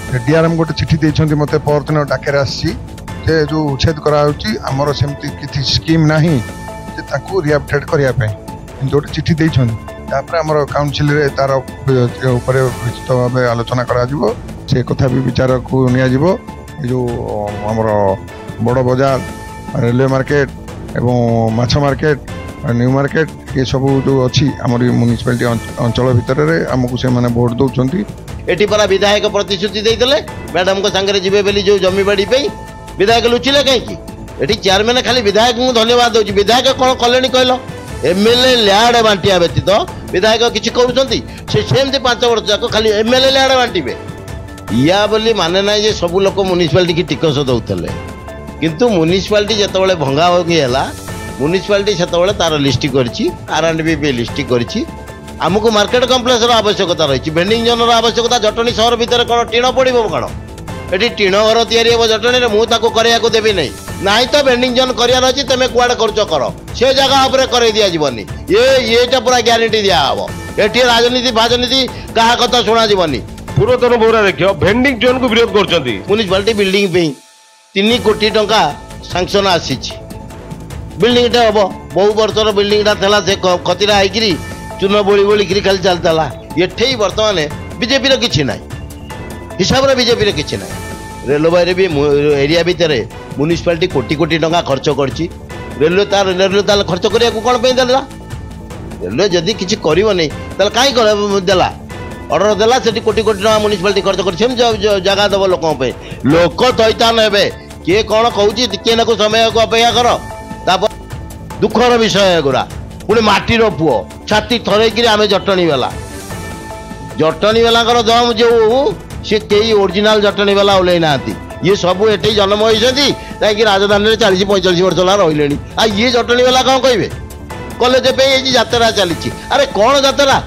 DRM गोटे चिठी देइछन्ती मते परदिन डाकेर आसी जे जो उच्छेद कराउची हमर सेमती किछि स्कीम नाही जे ताकू रिहैबिलिटेट करिया पे गोटे चिठी देइछन्ती तापर हमर काउंसिल रे तार ऊपर विस्तृत भाबे आलोचना करा जिवो से कथा भी विचार को निया जिवो जो हमर बड़ बाजार रेलवे मार्केट एवं माछ मार्केट न्यू मार्केट ये सब जो अच्छी आम म्युनिसिपालिटी अंचल भितर आमको से माने वोट दौरान एटी परा विधायक प्रतिश्रुति देते मैडम को सांगे जी बोली जो जमीबाड़ी विधायक लुचिले कहीं ये चेयरमैन खाली विधायक को धन्यवाद दूसरी विधायक कौन कले कहल एमएलए लैंड बांटिया व्यतीत विधायक किसी करुँच सेमती 5 वर्ष जाक खाली एमएलए लैंड बांटे या बोली माने ना जे सब लोक म्युनिसिपालिटी की टिकस दौले किंतु म्युनिसिपालिटी जिते भंगा भंगी है म्युनिसिपालिटी से तार लिस्ट कर लिस्ट करमको मार्केट कम्प्लेक्स आवश्यकता रही भेंडिंग जोन आवश्यकता जटणी सहर भितर कौन टीण पड़ो कौन ये टीण घर तैयारी हे जटणी मुझे कराया देवी नहीं ना तो भेंडिंग जोन करार अच्छी तुम कुआड़े खर्च कर से जगह उपर कर दिज्वनी ये पूरा ग्यारंटी दिहब ये राजनीति फाजनीति क्या कथा शुणाजी पूर्वतन बौरा देखियो भेंडिंग जोन को विरोध कर म्युनिसिपालिटी बिल्डिंग 3 कोटी टंका सांक्शन आसी बिल्डिंग हम बहु वर्षर बिल्डिंग से खतीरा होगी चून बोली बोली खाली चलता ये बर्तमान बीजेपी किसी ना हिसाब से बीजेपी किसी ना रेलवे भी एरिया भितर म्युनिसिपालिटी कोटी कोटी टंका खर्च कर रेलवे तार खर्च करने को कौन देला रेलवे जदि किसी कर कहीं देला अर्डर देला से कोटी कोटी टंका म्युनिसिपालिटी खर्च कर जगह दब लोक तैतान हे किए कौन कहूँ किए ना समय को अपेक्षा कर दुखर विषय गुरा पुणी माटीर पुओ छाती थरईकि आम जटणी वाला दम जो सी कई ओरिजिनाल जटणी वाला ओल्ल ना ये सब ये जन्म होती कहीं राजधानी 40-45 वर्ष है रही आ ये जटणी वाला कौन कहे कॉलेज यात्रा चली अरे कौन यात्रा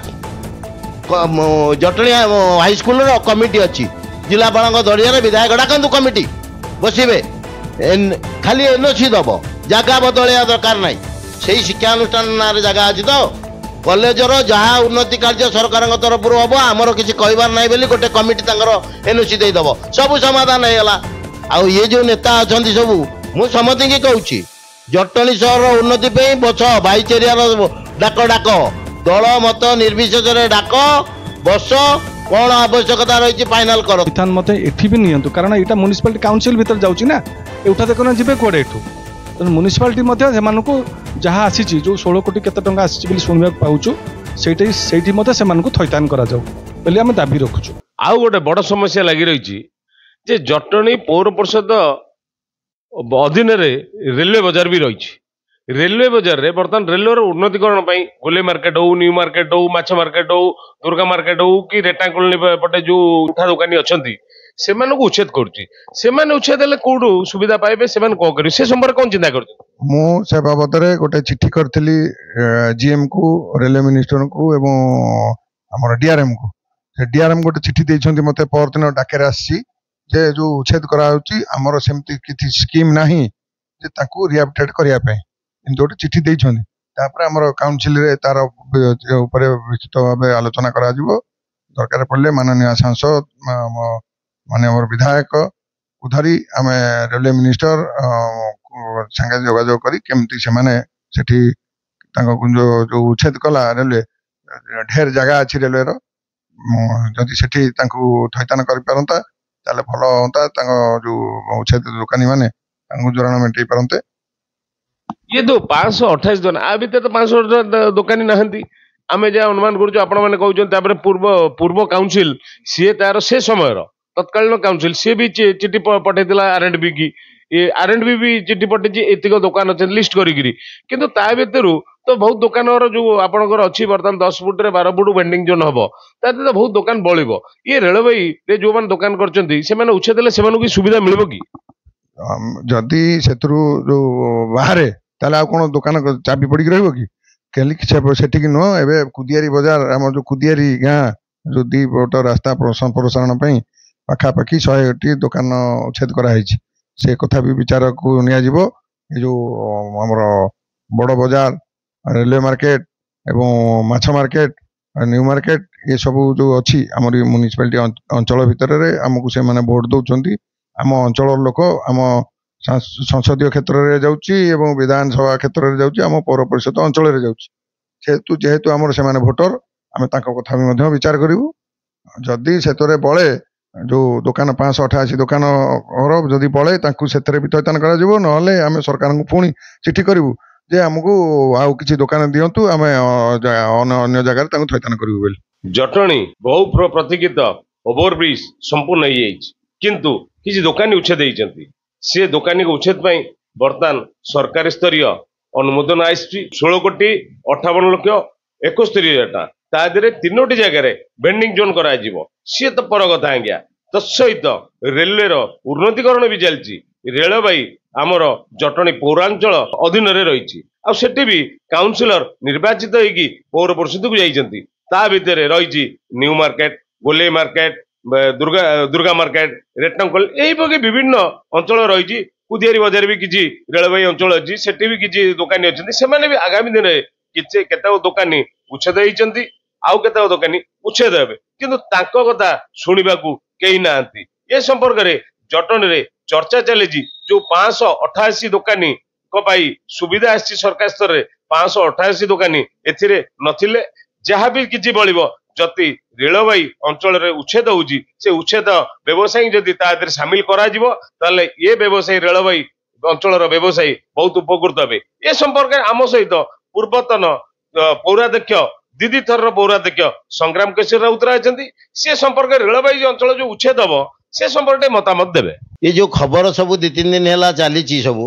जटणी हाईस्कल कमिटी अच्छी जिलापाल जरिया विधायक डाकतु कमिटी बसवे खाली एनओसी दब जगह बदलिया दरकार ना से शिक्षानुष्ठान ना जगह अच्छी तो कॉलेजर जहाँ उन्नति कार्य सरकार तरफ हम आमर किसी कहबार ना बोली गोटे कमिटी एनओसी देदेव सब समाधान होगा आउ ये जो नेता अच्छा सब मु समति की कहूँ जटणी सहर उन्नति बस भाईचेरिया डाक डाक दल मत निर्विशेष डाक बस कौन आवश्यकता रही फाइनाल कर मत एठी भी नियंतु कारण यहाँ म्युनिसिपालिटी काउंसिल भीतर जाऊँगी ना एठा देखना जी कौड़े एठू तेणु म्युनिसिपालिटी जहाँ आसी जो 16 कोटी केते टंका आसी शुणा पाऊँ से थैतान करा आम दाबी रखुचु आउ गोटे बड़ समस्या लगी रही जे जटणी पौर परिषद अधीन रेलवे बजार भी रही रेलवे बजार रे बर्तमान रेलवे उन्नतिकरण गोले मार्केट हो न्यू मार्केट हो माछ मार्केट हो दुर्गा मार्केट हो कि रेटा कॉलोनी पटे जो उठा दुकानी अच्छा से उच्छेद कर उच्छेद हेल्ले कौटू सुविधा पाइबे से कौन कर संपर्क कौन चिंता कर बाबद गोटे चिठी करी जीएम को रेलवे मिनिस्टर को एवं आम डीआरएम को डीआरएम गोटे चिठी देइछन्ती मते परदिन डाकेर आसी जे जो उच्छेद कराउची हमर सेमती किछि स्कीम नाही जे ताकू रिहैबिलिटेट करिया पे गोटे चिठी देइछन्ती तापर हमर काउंसिल रे तार ऊपर विस्तृत भाबे आलोचना करा जिवो दरकार पड़ले माननीय सांसद माने हमर विधायक को धरी आम रेलवे मिनिस्टर संगे जोगाजोग करी केमती से माने सेठी जो उच्छेद कला रेलवे ढेर जगह अच्छी रेलवे जदि सेठी थैतान कर पारंता ताले भल होता जो उच्छेद दुकानी माने जोराण मेटे पारंते ये तो 528 जन आ भितर तो 500 दुकानी नहंती आमे जे अनुमान करूँ आपण मैंने कहते पूर्व पूर्व काउंसिल सी तार से समय तत्कालीन काउंसिल सी भी चिठी पठे आरएंडबी की आरएंडबी भी चिठी पठे एतिक दुकान अच्छे लिस्ट करी किंतु ता भितर तो बहुत दुकान जो आपंकर अच्छी बर्तमान 10 फुट 12 फुट वेंडिंग जोन हम ताते तो बहुत दुकान बलिब ये रेलवे जो मैंने दुकान कर उच्छेद देले से सुविधा मिल कि जदि से जो बाहर ताले आ कौन दुकान चाबी पड़ी रही कि सेठिक नुह ए कुदियारी बजार आम जो कुदियारी गाँ जो 2 पट रास्ता प्रसारण पाखापाखि 100टी दुकान उच्छेद कराई से कथा भी विचार को निया जो आमर बड़ बाजार रेलवे मार्केट एवं माछ मार्केट न्यू मार्केट ये सब जो अच्छी आम म्युनिसिपालिटी अंचल भितर आमको से माने भोट दौरान आम अंचल लोक आम संसदीय क्षेत्र में जाऊँगी विधानसभा क्षेत्र में जाऊँगी आम पौर परिषद अंचल में जाऊँगी जेहेतु आमर से भोटर आम कथा भी विचार करूँ जदि से बड़े जो दुकान 588 दुकान घर जदि बड़े से भी थैथान करें सरकार को पुणी चिठी करूँ जे आमको आउ किसी दुकान दिंतु आम अन्य जगह थैथान करूँ। जटणी बहु प्रतीक्षित ओवरब्रिज संपूर्ण हो किंतु किसी दुकानी उच्छेद होती से दुकानी को उच्छेद बर्तमान सरकारी स्तरीय अनुमोदन आई 16 कोटी 58 लक्ष 71,000 तादेह 3टी जगह भेंडिंग जोन करा सी तो पर कथा आज्ञा तत्सहित रेलवे उन्नतीकरण भी चलती रेलवाई आमर जटणी पौरांचल अधीन रही आठी भी काउंसिलर निर्वाचित होगी पौर परिषद को जाइए ता भितर रही न्यू मार्केट गोले मार्केट दुर्गा मार्केट रेक्टांगल यही विभिन्न अंचल रही कुदियारी बजार भी किसी रेलवे अंचल अच्छी से भी किसी दुकानी अच्छी से भी आगामी दिन में किसी केत दुकानी उच्छेद होती आउ केत दुकानी उच्छेद हे किंतु तांको कथा शुणा कहीं ना ये संपर्क में जटणी रे चर्चा चली जो 588 दुकानी सुविधा आसी सरकार स्तर में 588 दुकानी एथिरे नथिले जहाँ भी किसी बलिबो जति रेलवाई अंचल रे उच्छेद होउची से उच्छेद व्यवसायी जदि तादर शामिल करा जिवो ताले ये व्यवसायी रेलवाई अंचल व्यवसायी बहुत उपकृत हे ए संपर्क आम सहित पूर्वतन पौराध्यक्ष दीदी थर पौराध्यक्ष संग्राम केशरी राउत रहते सी संपर्क रेलवाई अंचल जो उच्छेद हम से संपर्क मतामत देवे। ये जो खबर सब 2-3 दिन है चली सब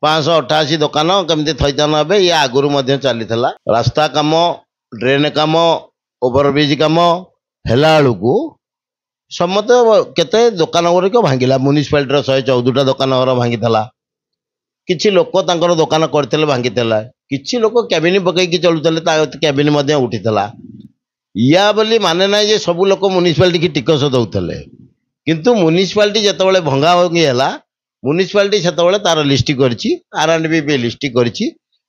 588 दुकान कमी थैथान हे ये आगुरी चली रास्ता कम ड्रेन कम ओवरब्रिज कम है समत केते दुकान गुड़िक भांगिला म्युनिसिपालिटी 114टा दुकान घर भांगी किछि लोक तांकर दुकान करते भांगी किछि लोक कैबिन पकईकी चलुते कैबिन उठी या बोली माने ना जे सब लोक म्युनिसिपालिटी की टिकस दौले किंतु म्युनिसिपालिटी जितेबाला भंगा भंगी है म्युनिसिपालिटी से तार लिस्ट कर लिस्ट कर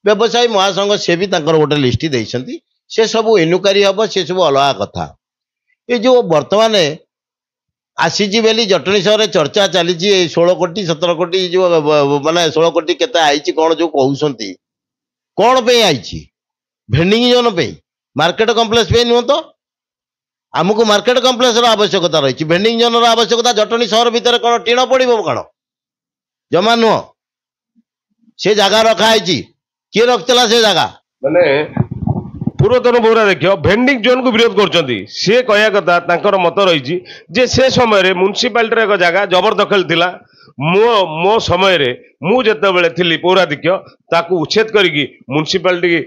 व्यवसायी महासंघ से भी गोटे लिस्ट देती से सब इनक्वारी हम से सब अलग कथा ये जो बर्तमान आसी बेली जटणी सहर चर्चा चली 16 कोटी 17 कोटी जो माने 16 कोटी केते आई कौन जो कहते कौन पे आई भेंडिंग जोन पे मार्केट कम्प्लेक्स पे नुह तो आमको मार्केट कम्प्लेक्स आवश्यकता रही भेंडिंग जोन आवश्यकता जटणी सहर भितर कौन टीण पड़ो कौन जमा नुह से जगह रखाई किए रखला से जगह माने पूर्वतन पौराध्यक्ष भेंडिंग जोन को विरोध कर सी कह कथा मत रही से समय म्युनिसिपालिटी एक जगह जबरदखल थिला मो समय मुझे थी पौराध्यक्ष ताकू उच्छेद करके म्युनिसिपालिटी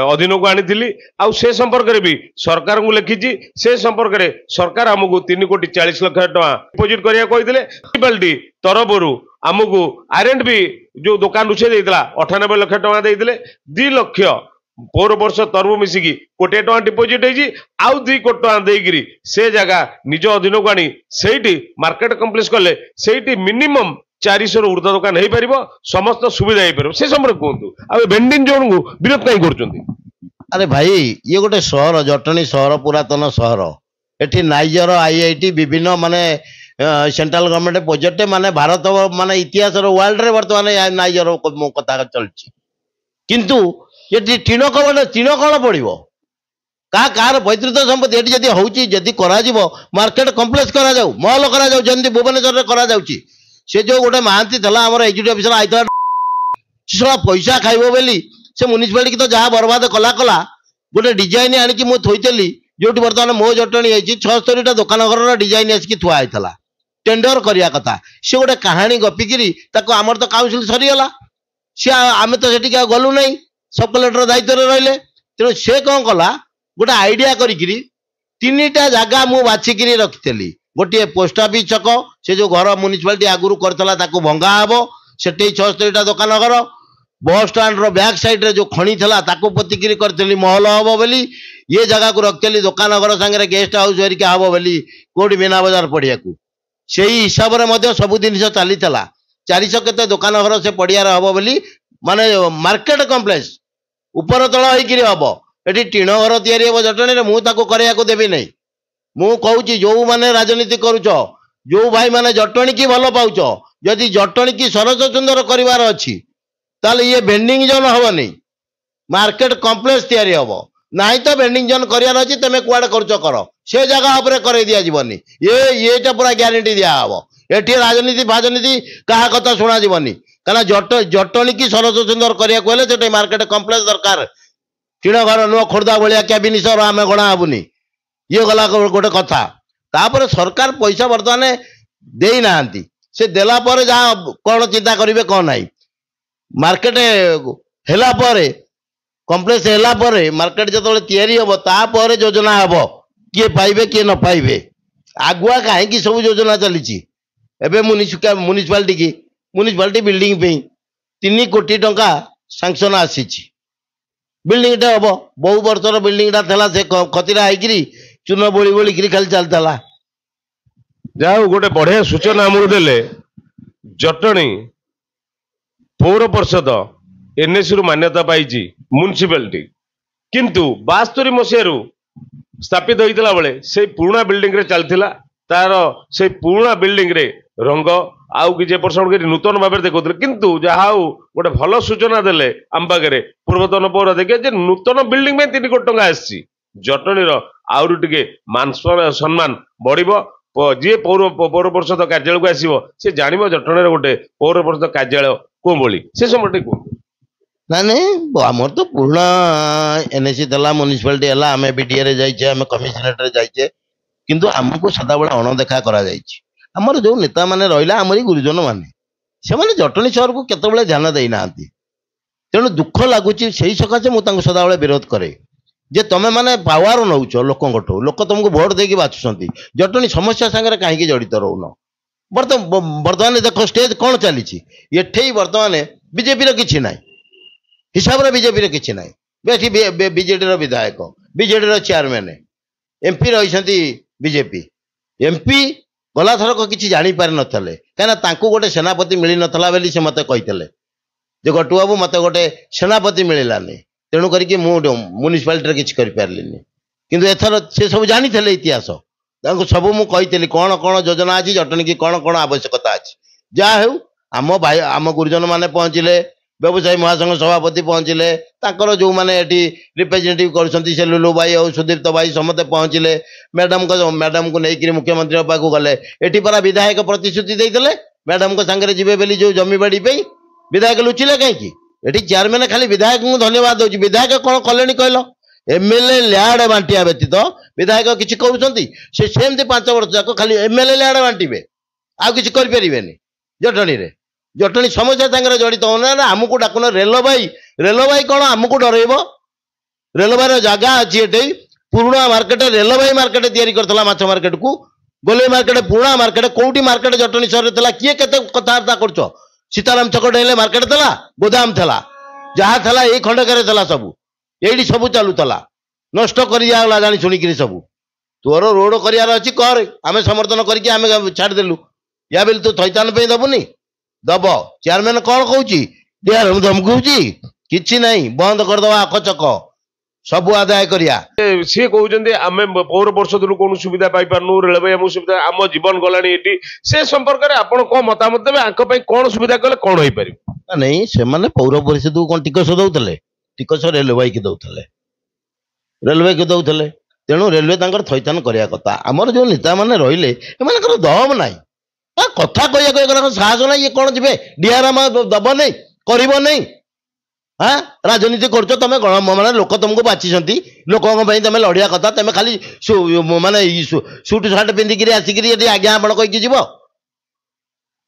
अधीन को आनी आ से संपर्क में भी सरकार को लिखी से संपर्क में सरकार आमको 3 कोटी 40 लाख टका डिपोजिट करिया कहते म्युनिसिपालिटी तरफ आमको आरएंड भी जो दुकान उच्छेद होता 98 लाख टका देते 2 लाख पौर परिषद तरफ मिसिकी 1 कोटी टका डिपोजिट होगी आउ 2 कोटी टका देकरी से जगह निज अधीन को आनी से मार्केट कम्प्लेक्स कले से मिनिमम 400 ऊर्ध्व दुकान हो पार समस्त सुविधा हो पार से समय कहतु आ भेंडिंग जोन को विरोध कहीं कर अरे भाई ये गोटे सहर जटणी सहर पुरातन सहर एठी नाइजर आईआईटी विभिन्न माने सेंट्रल गवर्नमेंट प्रोजेक्ट माने भारत माने इतिहास वर्ल्ड रे वर्तमान नाइजर कथा चलछि किंतु ये टीण कौन पड़ो कार पैतृक संपत्ति ये जब हो मार्केट कम्प्लेक्स करा मॉल करा जमी भुवनेश्वर करा से जो गोटे महांती आम एग्जीक्यूटिव ऑफिसर आई पैसा खाइब बोली से म्युनिसिपालिटी तो जहाँ बर्बाद कला कला गोटे डिजाइन आनिकी मुझे थोली जो बर्तमान मो जटणी 76टा दुकान घर डिजाइन आसिक थुआई टेंडर करिया कथा से गोटे कहानी गपिकी आमर तो काउंसिल सरीगला सी आम तो से गलु ना सब कलेक्टर दायित्व रहिले तेणु से कौन कला गोटे आइडिया करी 3टा जगह मु बाछिकी रखी गोटे पोस्ट ऑफिस छक से जो घर म्युनिसिपालिटी आगुरी करता भंगा हम से 76टा दुकान घर बस स्टाण्ड बैक साइड जो खणी था पोतिकी करी महल हम बोली ये जगह को रखी दुकान घर सांगे गेस्ट हाउस हरिका हम बोली कौटी मीना बजार पड़िया से हिसाब से सब जिन चली 400 केते दुकान घर से पड़ियार हम बोली माने मार्केट कम्प्लेक्स ऊपर तल होकर हम एटी टीण घर तैयारी हम जटणी मुझे कराया देवी नहीं मु कहूँ जो मैंने राजनीति करुच जो भाई मैंने जटणी की भल पाउच जदि जटणी की सरस सुंदर करार अच्छी ताल ये भेंडिंग जोन हेनी मार्केट कम्प्लेक्स तैयारी हम ना तो भेंडिंग जोन करार अच्छी तुम कुआड़े कर से जगह उपर कर दि जावनी ये पूरा ग्यारंटी दिहब एटी राजनीति फाजनीति क्या कथा शुणा जीवनी कहीं जटणी की सरस सुंदर कराया मार्केट कम्प्लेक्स दरकार टीण घर नुह खोर्धा भाया कैबिन सर आम गणा हेबुनी ये गला गोटे कथा तापर सरकार पैसा बर्तमान दे ना से देला पर जहाँ कौन चिंता करेंगे कौन ना मार्केट हेला पर कम्प्लेक्स हेला पर मार्केट जो तैयारी हम तापर योजना हम किए पाइबे किए न पाइबे आगुआ कहीं सब योजना चली एवं म्युनिसिपालिटी बिल्डिंग पे 3 कोटी टंका सांक्शन आसी बिल्डिंग टा हम बहु वर्षर बिल्डिंग टा से खतीरा होगी चून बोली बोलिकी खाली चलता जाओ गोटे बढ़िया सूचना आमको देले जटणी पौर परिषद एनएसी रु मान्यता पाई म्युनिसिपालिटी किंतु 72 मसीह स्थापित होता बेले से पुराना बिल्डिंग रे चलता तार से पुराना बिल्डिंग रे रंग आउ कि नूतन भाव देखते किंतु जहाँ गोटे भल सूचना देले आम पाखे पूर्वतन पौर देखिए नूतन बिल्डिंग में 3 कोटी टंका आसी जटणी आउरी टिके मान सम्मान बढ़ जी पौर परिषद कार्यालय को आसो सी जान जटणी गोटे पौर परिषद कार्यालय कौन बोली से समय ना नहीं आमर तो पुराना एनएसी था म्युनिसिपालिटी है आम बीडीए जाइए आम कमिशनरेट जाइए किंतु आमको सदाबले अणदेखा करमर जो नेता मैंने रहा आमरी गुरुजन मैंने से जटणी सहर को केतबले ध्यान देना तेणु दुख लगुच से सकाशे मुझे सदाबले विरोध करे जे तुम मैंने पावर नौच लोक तुमको भोट देकी बाछुंट जटणी समस्या सागर कहीं जड़ित रोन बर्तमान देख स्टेज कौन चली एठे बर्तमान बीजेपी किसी ना हिसाब से बीजेपी किसी ना बीजेडी विधायक बीजेडी चेयरमैन एमपी रही बीजेपी एमपी गला थरक किसी जापारि नथिले कहीं गोटे सेनापति मिल नाला बोली से मत कही गटू बाबू मत गोटे सेनापति मिलानी तेणु करके म्युनिसिपालिटी किसी करें किंतु एथर से सब जानी इतिहास सब मुझे कौन कौन योजना अच्छी जटणी की कौन कौन आवश्यकता अच्छी जहाँ हो आम भाई आम गुरुजन मैंने पहुँचले व्यवसायी महासंघ सभापति पहुँचले जो मैंने रिप्रेजेंटेटिव कर लुलु भाई और सुदीप्त भाई समस्त पहुँचले मैडम को लेकिन मुख्यमंत्री पाक गले ये परा विधायक प्रतिश्रुति देते मैडम को सांगे जी बोली जो जमी बाड़ी विधायक लुचिले कहीं ये चेयरमैन खाली विधायक को धन्यवाद दूसरी विधायक कौन कले कहल एमएलए लैंड बांटिया व्यतीत विधायक किसी करमती 5 वर्ष जाक खाली एमएलए लैंड बांटे आउ कि करें जटणी जटणी समस्या सागर जड़ित होना आमको डाकुन रेलवाई कौन आमको डरइब रेलवाई जगह अच्छी ये पुराना मार्केट रेलवाई मार्केट तैयारी करता माछ मार्केट को गोले मार्केट पुराना मार्केट कौटी मार्केट जटणी सहर किए के कथबार्ता कर सीताराम छक डेले मार्केट था गोदाम था जहाँ था ये खंडक सब ये सब चलूला नष्ट कर दिगला जानी शुणिकी सब तोर रोड करार अच्छी कर आम समर्थन करके छाड़देलु या बेल तू थैतान पे दबुनी दब चेयरमैन कौन कहूँ धमकाऊँ कि नहीं बंद करदे आखचक सब आदाय करिया सी कहते आम पौर परिषद कौन सुविधा पाई पारनु रेलवे आम सुविधा आम जीवन गलानी ये से संपर्क में आप कौन मतामत देवे कौन सुविधा कले कौन हो पार नहीं से पौर परिषद को कौन टिकस दौले टिकस रेलवे की दौले तेणु रेलवे थैथान करने कथा आमर जो नेता मैंने रही दम ना कथा कह साहस ना ये कौन जी डीआरएम दब नहीं कर नहीं हाँ राजनीति कर तुम माने लोक तुमको बाची लोकों तुम लड़िया कथा तुम खाली माने सुट सार्ट पिंधिकी आसिक आज्ञा आप कहीकि जीव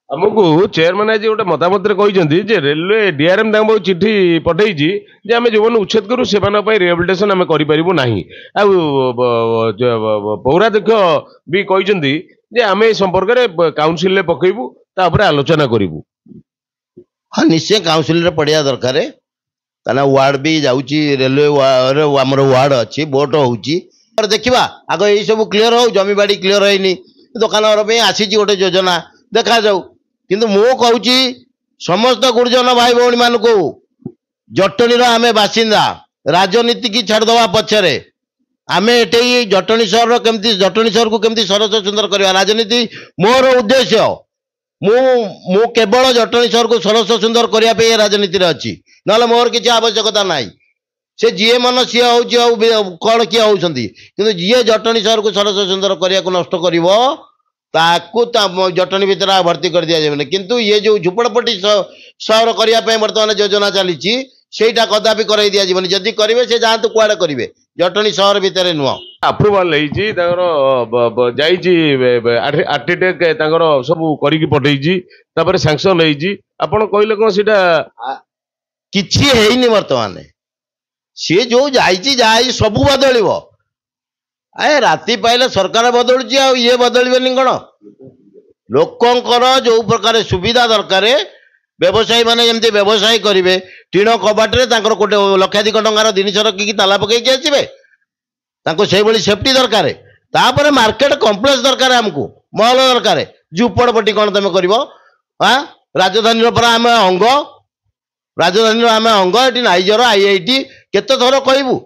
आमको चेयरमैन आज गोटे मतामत कहते रेलवे डीआरएम चिठी पठे आम जो मैंने उच्छेद करूँ से रिहेबिलिटेशन आम करूँ ना पौराध्यक्ष भी कहते आम संपर्क में काउंसिल पकेबू आलोचना करूँ हाँ निश्चय काउंसिल पढ़िया दरकार कहना वार्ड भी जाऊँगी रेलवे आमर वार्ड अच्छी बोट हो देखा आग ये सब क्लीयर हो जमी बाड़ी क्लीयर है दुकान आसी गोटे योजना देखा जाऊ किंतु मु कहूँ समस्त गुरुजन भाई भौणी मान को जटणी आम बासिंदा राजनीति की छाड़दवा पछरे आमे एटे जटणी सहर केमती जटणी सहर को केमती सरस सुंदर करवा राजनीति मोर उद्देश्य मु केवल जटणी सहर को सरस सुंदर करने राजनीति अच्छी ना मोर किसी आवश्यकता ना से जीए मन सी हूँ कौन किए होती कि जीए जटणी सहर को सरस सुंदर करने को नष्ट कर जटणी भितर भर्ती कर दिया जाए किंतु ये जो झुपड़पट्टी सहर करने बर्तमान योजना चली सेटा कदापि कराई दिया जीवन जदि करेंगे से जातु कुआड़े करेंगे जटणी सहर भितर नुह अप्रुवाल आर्किटेक्ट सब करिकी पठेई सांक्शन आपण कहले कौन सीटा किछि हेइनी वर्तमान सी जो जाई सब बदल आए राति पाइले सरकार बदलुची ये बदलबेनी कौन लोकंकर जो प्रकार सुविधा दरकार व्यवसायी माने जमती व्यवसाय करेंगे टीण कबाटे कोटे लक्षाधिक टंकार जिनिस रखिकी ताला पकईकी आसवे से सेफ्टी दरकार तापर मार्केट कम्प्लेक्स दरकार आमको मॉल दरकार झुपड़पट्टी कौन तुम कर राजधानी आम अंग राजधानी आम अंग ये नाइजर आईआईटी केते थर कहबू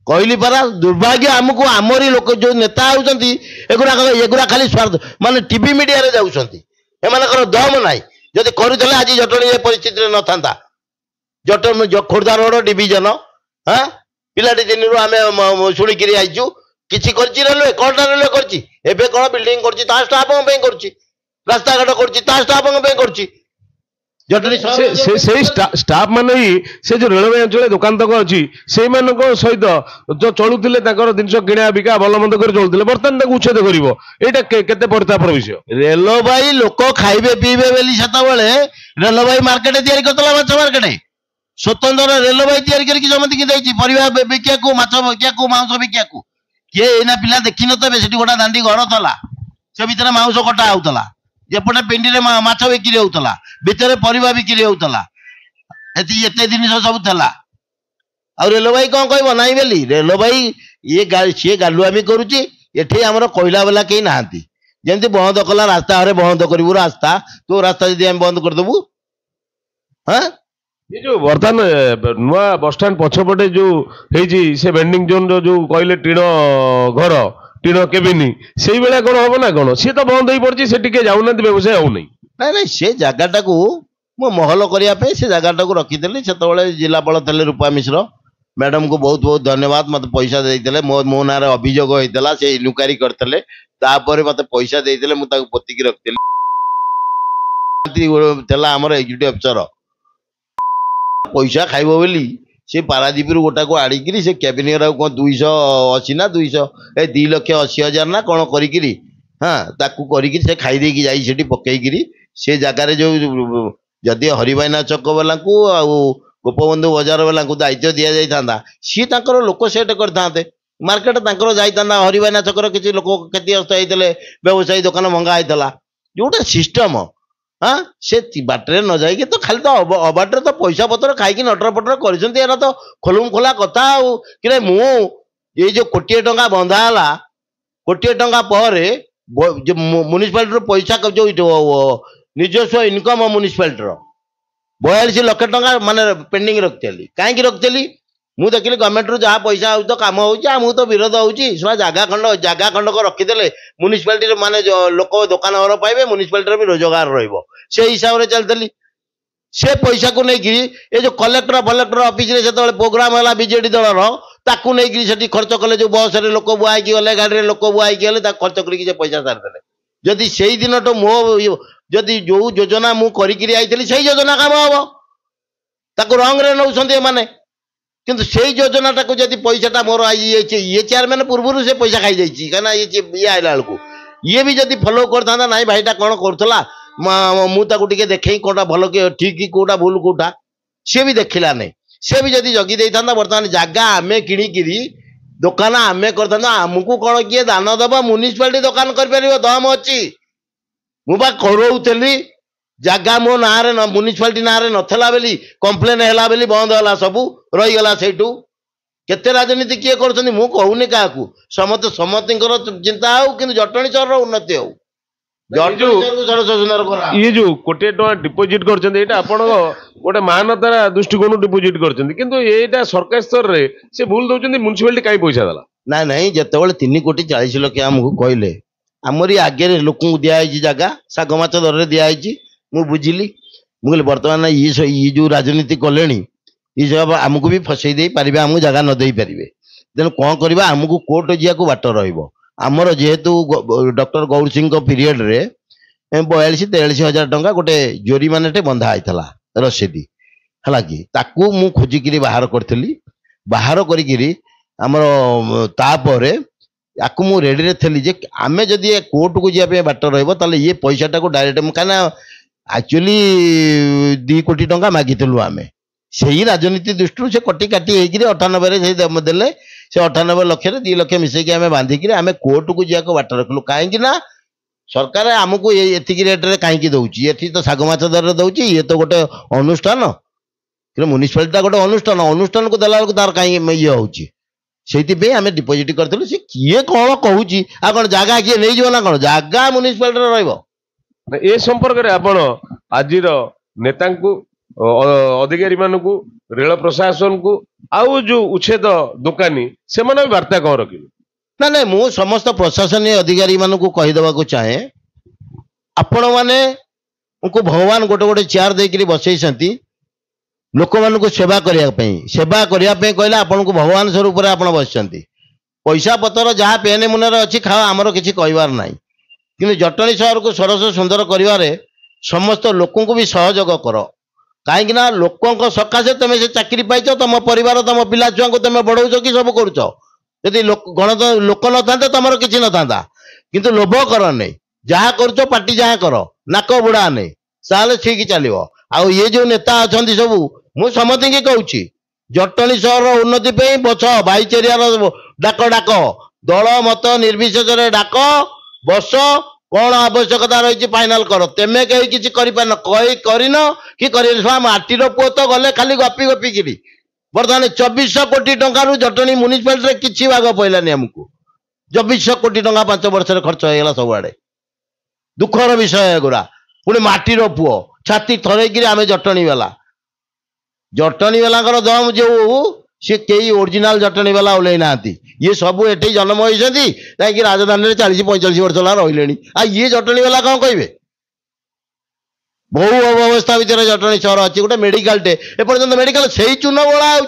कहली परा दुर्भाग्य आमको आमरी लोक जो नेता होती एगुड़ा खाली स्वार्थ माने टीवी मीडिया रे जाउछंती एमानकर दम नाई जदि करूले आज जटणी ए परिस्थिति न था जटन खोर्धा रोड डिविजन हाँ पिलाटी दिन आम शुणिकी आईचु किसी रेलवे कौन रेलवे कर कौन बिल्डिंग कर स्टाफ कर रास्ता घाट कर स्टाफ कर जटणी स्टाफ मान ही से जो रेलवे अंचल दुकान तक अच्छी से सहित जो चलुले जिन किणा बिका भल मंद कर चलुले बर्तमान उच्छेद कर पड़ता विषय रेलवे लोक खाइबे पीबे बोली सेतबेले रेलवे मार्केट तैयारी करतला माछ मार्केट स्वतंत्र रेलवे तैयारी करके जमती की परिवा बिकिया को माछ बिकिया को मांस बिकिया को किए एना पिला देखि नतबे सेठी गोटा दांडी घर थला से भीतर मांस कटा होतला जेपटे पिंडी रे माछ बिक्री होतला भीतर परिवा बिक्री होतला एते जिनिस सब थला आ रेलवे कौन कहबो नाही बेली रेलवे ये सी गालुआमी करुची एठी हमर कोइला वाला केही नाहांती जेमती बंद कला रास्ता अरे बंद करबू रास्ता तो रास्ता जदि हम बंद कर देबू हां ये जो बर्तमान नुआ बस स्टैंड पछपटे जो हेजी से वेंडिंग जोन जो कहले टीण घर टीण केबिनी से बेला कौन हम ना कौन सी तो बंद हो पड़ी से टिके जाऊना व्यवसाय हो नहीं ना से जगटा को मो महल करने से जगटा को रखीदेली से जिलापाल थे रूपा मिश्र मैडम को बहुत बहुत धन्यवाद मत पैसा देते मो ना अभियोग होता से इनक्वारी करते मत पैसा देते मुझे पोतिकी रखी आमर एग्जीक्यूटिव अफिसर पैसा खाइब बोली से पारादीप गोटा को आड़िकी से कैबिन कौन 280 ना 2,80,000 ना कौन करी हाँ ताकू करी से खाई जाई पकईकि से जगार जो जदि हरिभाइना चक वाला गोपबंधु बजार वाला दायित्व दि जाता सी लोक सेट करते मार्केट जाता हरिभाइना चक्र किसी लोक क्षतिग्रस्त होते व्यवसायी दुकान भंगा होता जोटा सिस्टम हाँ से बाटर न जाइए तो खाली तो अबाटर तो पैसा पत्र खाई नटर पटर कर तो खोलुम खोला कथा कि मु ये जो कोटी टंका बंधाला कोटी टंका पर म्युनिसिपालिटी पैसा जो निजस्व इनकम म्युनिसिपालिटी 42 लाख टंका माने पेंडिंग रखी कहीं रखी मुझे देखिली गवर्नमेंट रू जहाँ पैसा हो तो कम हो तो विरोध हो जगह खंड को रखीदे म्युनिसिपालिटी माने लोक दुकान घर पाइबे म्युनिसिपालिटी भी रोजगार से हिसाब से चलती से पैसा को लेकिन ये जो कलेक्टर फलेक्टर ऑफिस रे से प्रोग्राम है बीजेडी दलर ताकू नहीं खर्च कले जो बस रे लोक बुआई गले गाड़ी लोक बुआई गले खर्च करके पैसा सारिदे जदि से दिन तो मो जदि जो योजना मु करी आई से योजना काम हम ताकू रंग रे नौछंती माने किंतु से योजनाटा को जब पैसाटा मोर आई ये चेयरमैन पूर्व से पैसा खाई जाइए कहीं ये आइला बेलू ये भी जब फॉलो करता ना भाईटा कौन करूला मुझे देखे कौटा भल ठीक कौटा भूल कौटा सी भी देखला नहीं सी भी जब जगी दे था बर्तमान जगह आम किणिकी दुकान आम करता आमको कौन किए दान दब म्युनिसिपालिटी दुकान कर दम अच्छी मुझे करोली जगह मो ना म्युनिसिपालिटी ना नथला बेली कंप्लेन है बेली बंद है सबू रहीगला से केते राजनीति किए कहूनी क्या समस्त चिंता हो कि जटणी सहर उन्नति हो ये जो कोटे टका डिपोजिट करछन्ते एटा आपण गोटे महानतारा दृष्टिकोण डिपोजिट करछन्ते किंतु एटा सरकार स्तर रे से भूल दउछन्ते म्युनिसिपालिटी काई पैसा दला ना नहीं जेतेबेले 3,40,00,000 आमको कहले आमरी आगे लोक दिया जगह शाग माछ दर दिया मु बुझिली मुझे बर्तमान ये जो राजनीति कले ये सब आमको भी फसई दे पारे आमको जगह न दे पारे तेणु कौन करवा आमको कोर्ट जावाक बाट रमर जेहेतु डॉक्टर गौर सिंह पीरियड रे 42-43,000 टंका गोटे जोरीमानाटे बंधा होता रसीदी है कि ताकू मु खोजिकी बाहर करी बाहर करी आमर तापर याकू मु रेडी थी जे आमे जदि कोर्ट को जावाई बाट रही ये पैसाटा को डायरेक्ट कहीं एक्चुअली 2 कोटी टंका मागिलु आम से ही राजनीति दृष्टि से कटी काटी होकर 98 देले से 98 लक्ष 2 लक्ष मिसेकी आम बांधिकी आम कोर्ट को जावाक बाट रखलु कहीं सरकार आमको ये रेट रे कहीं दौर ये तो शाग माछ दर दौर ये तो गोटे अनुष्ठान म्युनिसिपालिटी गोटे अनुष्ठान अनुष्ठान को देला तार कहीं ये होती आम डिपोजिट करूँ सी किए कौन कहूँ आ कौन जगह किए नहीं जीव ना कौन जगह म्युनिसिपालिटी रही ए संपर्क में आपण आज नेता अधिकारी मानू रेल प्रशासन को आउ जो उच्छेद दुकानी से वार्ता कौन रखी ना ना मु समस्त प्रशासनीय अधिकारी मानू कहीदेवा चाहे आपण मैंने उनको भगवान गोटे गोटे चेयर देकर बसई लोक मान सेवा करने सेवा करने कहले आपन को भगवान स्वरूप बस पैसा पतर जहाँ पेन मुन अच्छी खाओ आमर किसी कहबार ना कि जटणी सहर को सरस सुंदर करिवारे समस्त लोकों को भी सहयोग कर कहीं लोकों सकाशे तुम से चाकरी पाइच तुम परिवार तुम पिला छुआ को तुम बढ़ाऊच कि सब करुच जदि लोक न था तुम किसी न था किंतु लोभ कर नहीं जहाँ करुच पार्टी जहाँ कर नाक बुढ़ा नहीं ताल ठीक चलो आउ ये जो नेता अच्छा सब मु समति की कहूँ जटणी सहर उन्नति बच भाईचारियार डाक डाक दल मत निर्विशेष डाक बस कौन आवश्यकता रही फाइनाल कर तेमे कहीं किसी करन कि माटीर पुओ तो गले खाली गपी गपिकी बर्तमान 2400 कोटी टंकार जटणी म्युनिसिपालिटी किसी भाग पड़ानी आमको 2400 कोटी टंका 5 वर्ष खर्च होगा सबुआड़े दुखर विषय गुरा पुणी माटीर पुओ छाती थरईकि आम जटणी वाला दम जो सी कई ओरिजिनाल जटणी वाला ओल्लई ना ये सब एटी जन्म होती कहीं राजधानी 40-45 वर्ष रही आ ये जटणी वाला कौन कहे बहु अवस्था भितर जटणी सहर अच्छी गोटे मेडिकल टे एपर्तंत मेडिकल से चून बोला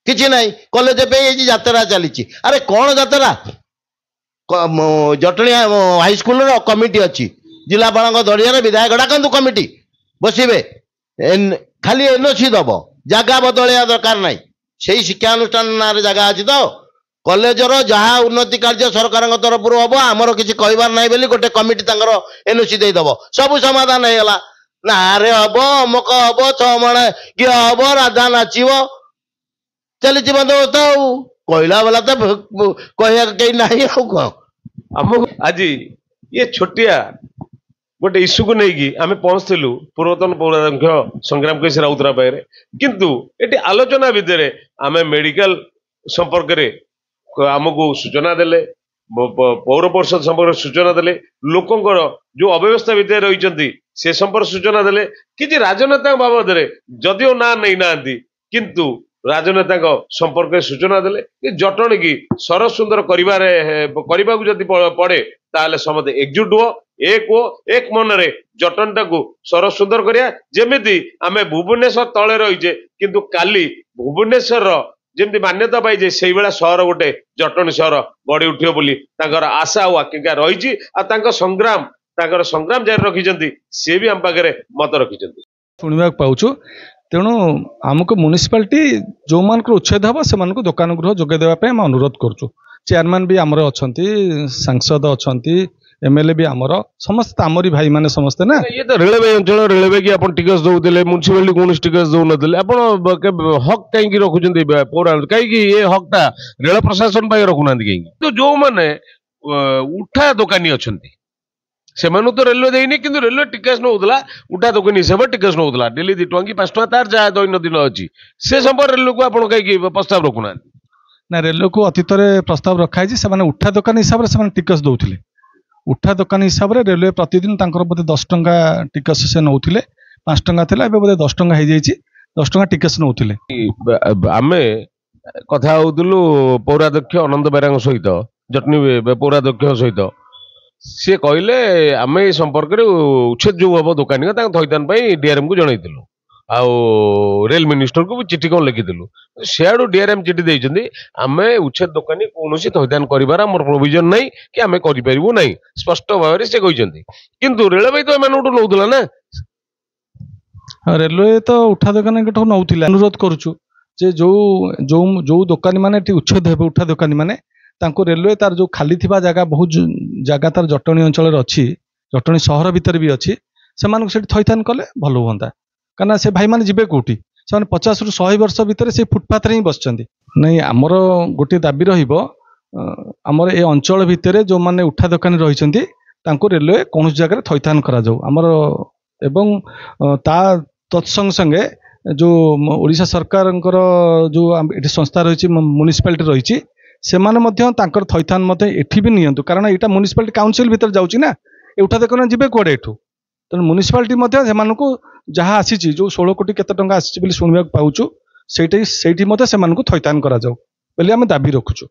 कि ना कलेज पे जात्रा चली अरे कौन जात्रा जटणी हाईस्कल कमिटी अच्छी जिलापाल दरिया विधायक डाकतु कमिटी बसवे खाली एनओसी दब जगह बदलिया दरकार ना से शिक्षानुष्ठान ना जगह अच्छी तो कॉलेजर जहाँ उन्नति कार्य सरकार तरफ हम आमर किसी कहबार ना बोली गोटे कमिटी एनओसी देदब सब समाधान होगा ना रे हम अमुक हम 6 मण किए हम राधा नाचब चली बंदोबस्त कहला बेला तो कह कहीं ना आम आज ये छोटिया गोटे इश्यू को लेकिन आम पहुंचलु पूर्वतन पौराध्यक्ष संग्राम केसी राउतराय पाखे किंतु ये आलोचना भितर आम मेडिकल संपर्क में आमको सूचना देले पौर परिषद संपर्क सूचना देले लोकंर जो अव्यवस्था भितर रही से संपर्क सूचना देले कि राजनेता बाबद जदिओ ना नहीं ना किंतु राजनेता संपर्क सूचना देले कि जटणी की सरस सुंदर करने जदि पड़े ताले समझे एकजुट एक मनरे जटणटा को सरस सुंदर करिया जेमिति आमे भुवनेश्वर तले रहीजे किंतु काली भुवनेश्वर जेमती मान्यता पाइजे से बेला सहर गोटे जटणी सहर गड़ी उठियो बोली तांकर आशा और आकांक्षा रही संग्राम जारी रखिछंती से भी आम पाखे मत रखिछंती शुणा पाउछु तेणु आमको म्युनिसिपालिटी जो मान उच्छेद हम से दुकान गृह जोगे देवाई आम अनुरोध करुँ चेयरमैन भी आमर अच्छा सांसद अच्छा एमएलए भी आमर समस्त आमरी भाई माने समस्ते ना ये तो रेलवे अंचल रेलवे की आप टिकस दौले म्युनिसिपालिटी कौन टिकस दौन हक कहीं रखुच्च पौराण कहीं ये हकटा रेल प्रशासन रखुना कहीं तो जो मैंने उठा दुकानी अच्छा से तो रेलवे देनी कि रेलवे टिकस नौला उठा दुकानी हिसाब टिकस नौला डेली 2 टंका कि 5 टंका तार जहाँ दैनंदिन अच्छी से संपर्क रेलवे को आप कहीं प्रस्ताव रखुना ना रेलवे को अतीत प्रस्ताव रखाई से उठा दुकान हिसाब से टिकस दौले ଉଠା ଦୋକାନୀ ହିସାବରେ ରେଲୱେ ପ୍ରତିଦିନ ତାଙ୍କର ବୋଧେ 10 ଟଙ୍କା ଟିକସ ସେ ନଉଥିଲେ। 5 ଟଙ୍କା ଥିଲା, ଏବେ ବୋଧେ 10 ଟଙ୍କା ହେଇଯାଇଛି। 10 ଟଙ୍କା ଟିକସ ନଉଥିଲେ। ଆମେ କଥା ହଉଥିଲୁ ପୌରାଧ୍ୟକ୍ଷ ଅନନ୍ତ ବେରାଙ୍କ ସହିତ, ଜଟନୀ ପୌରାଧ୍ୟକ୍ଷ ସହିତ। ସିଏ କହିଲେ ଆମେ ଏ ସମ୍ପର୍କରେ ଉଚ୍ଛେଦ ଯୋଉ ହବ ଦୋକାନୀ ତାଙ୍କ ଥଇଥାନ ପାଇଁ ଡିଆରଏମ୍ କୁ ଜଣେଇଥିଲୁ, ଆଉ ରେଲ ମିନିଷ୍ଟରକୁ ବି ଚିଠି କ'ଣ ଲେଖିଥିଲୁ। ସିଆଡୁ ଡିଆରଏମ୍ ଚିଠି ଦେଇଛନ୍ତି, ଆମେ ଉଚ୍ଛେଦ ଦୋକାନୀ କୌଣସି ଥଇଥାନ କରିବାର ଆମର ପ୍ରୋଭିଜନ ନାହିଁ କି ଆମେ କରିପାରିବୁ ନାହିଁ, ସ୍ପଷ୍ଟ ଭାବରେ ସେ କହିଛନ୍ତି। କିନ୍ତୁ ରେଳବାଇ ତ ଏମାନଙ୍କଠୁ ନଉଥିଲା ନା। ରେଲୱେ ତ ଉଠା ଦୋକାନୀଙ୍କଠୁ ନଉଥିଲା। ଅନୁରୋଧ କରୁଛୁ ଯେ ଯୋଉ ଯୋଉ ଯୋଉ ଦୋକାନୀ ମାନେ ଏଠି ଉଚ୍ଛେଦ ହେବେ, ଉଠା ଦୋକାନୀ ମାନେ, ତାଙ୍କୁ ରେଲୱେ ତାର ଯୋଉ ଖାଲି ଥିବା ଜାଗା, ବହୁତ ଜାଗା ତାର ଜଟଣୀ ଅଞ୍ଚଳରେ ଅଛି, ଜଟଣୀ ସହର ଭିତରେ ବି ଅଛି, ସେମାନଙ୍କୁ ସେଠି ଥଇଥାନ କଲେ ଭଲ ହୁଅନ୍ତା। କାହିଁକିନା ସେ ଭାଇମାନେ ଯିବେ କୋଉଠି? ସେମାନେ 50 ରୁ 100 ବର୍ଷ ଭିତରେ ସେ ଫୁଟପାଥରେ ହିଁ ବସିଛନ୍ତି। ନାଇଁ, ଆମର ଗୋଟିଏ ଦାବି ରହିବ, ଆମର ଏ ଅଞ୍ଚଳ ଭିତରେ ଯୋଉମାନେ ଉଠା ଦୋକାନୀ ରହିଛନ୍ତି ତାଙ୍କୁ ରେଲୱେ କୌଣସି ଜାଗାରେ ଥଇଥାନ କରାଯାଉ ଆମର। ଏବଂ ତା ତତ୍ସଙ୍ଗେ ସଙ୍ଗେ ଯୋଉ ଓଡ଼ିଶା ସରକାରଙ୍କର ଯୋଉ ଏଠି ସଂସ୍ଥା ରହିଛି, ମ୍ୟୁନିସିପାଲିଟି ରହିଛି, ସେମାନେ ମଧ୍ୟ ତାଙ୍କର ଥଇଥାନ ମଧ୍ୟ ଏଠି ବି ନିଅନ୍ତୁ। କାରଣ ଏଇଟା ମ୍ୟୁନିସିପାଲିଟି କାଉନସିଲ ଭିତରେ ଯାଉଛି ନା, ଏ ଉଠା ଦୋକାନୀ ଯିବେ କୁଆଡେ ଏଠୁ? ତେଣୁ ମ୍ୟୁନିସିପାଲିଟି ମଧ୍ୟ ସେମାନଙ୍କୁ ଯାହା ଆସିଛି, ଯୋଉ 16 କୋଟି କେତେ ଟଙ୍କା ଆସିଛି ବୋଲି ଶୁଣିବାକୁ ପାଉଛୁ, ସେଇଠି ମଧ୍ୟ ସେମାନଙ୍କୁ ଥଇଥାନ କରାଯାଉ ବୋଲି ଆମେ ଦାବି ରଖୁଛୁ।